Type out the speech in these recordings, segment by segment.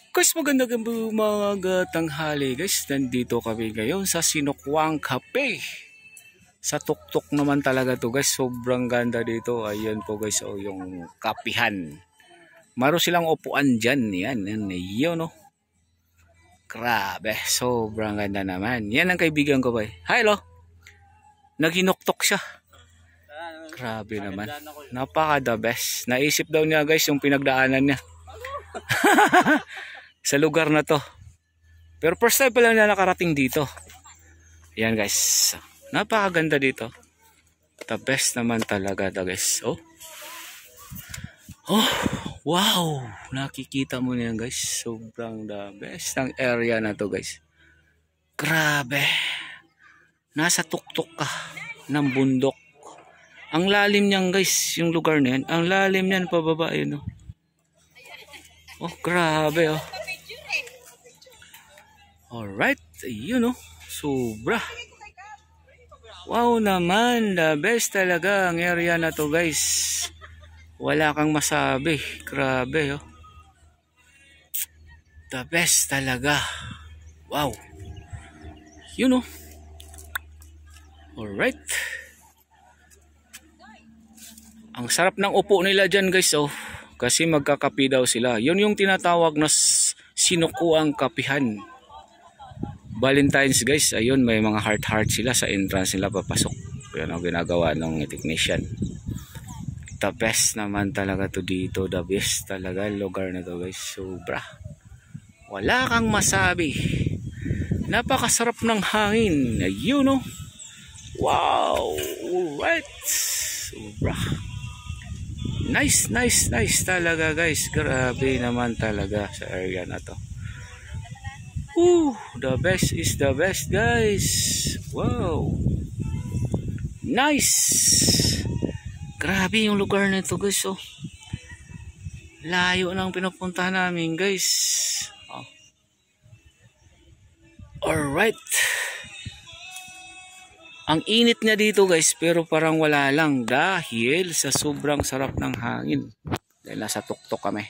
Guys, magandang umaga, tanghali guys. Nandito kami ngayon sa Sinukwang Cafe. Sa tuktok naman talaga to guys. Sobrang ganda dito. Ayan po guys, oh, yung kapihan. Maro silang upuan dyan. Yan, yun oh. Grabe, sobrang ganda naman. Yan ang kaibigan ko ba. Hi, hello. Naghinuktok siya. Grabe naman. Napaka the best. Naisip daw niya guys yung pinagdaanan niya. Sa lugar na to. Pero first time pa lang na nakarating dito. Ayan guys. Napakaganda dito. The best naman talaga guys. Oh. Oh, wow. Nakikita mo na yan guys. Sobrang the best ang area na to guys. Grabe. Nasa tuktok ka ng bundok. Ang lalim niyan guys, yung lugar na yan. Ang lalim niyan pababa yun oh. Oh, grabe oh. Alright, yun oh. Sobra. Wow naman, the best talaga ang area na to guys. Wala kang masabi. Grabe oh. The best talaga. Wow. Yun oh. Alright. Ang sarap ng upo nila dyan guys oh. Kasi magkakapi daw sila. Yun yung tinatawag na sinukuang kapihan. Valentine's guys, ayun may mga heart sila sa entrance nila papasok. Yan ang ginagawa ng technician. The best naman talaga to dito, the best talaga lugar na to guys. Sobra. Wala kang masabi. Napakasarap ng hangin. Ayun oh. Wow. Alright. Sobra. Nice talaga guys. Grabe naman talaga sa area na to. The best is the best guys. Wow. Nice. Grabe yung lugar nito guys oh. Layo nang pinupuntahan namin guys. Oh. Alright. Ang init niya dito guys, pero parang wala lang dahil sa sobrang sarap ng hangin. Dahil nasa tuktok kami.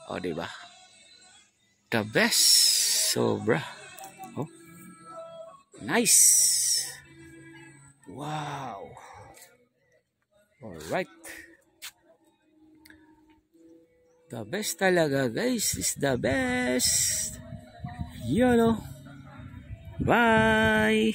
O diba? The best. Sobra. Oh. Nice. Wow. Alright. The best talaga guys. Is the best. Yun o. Bye.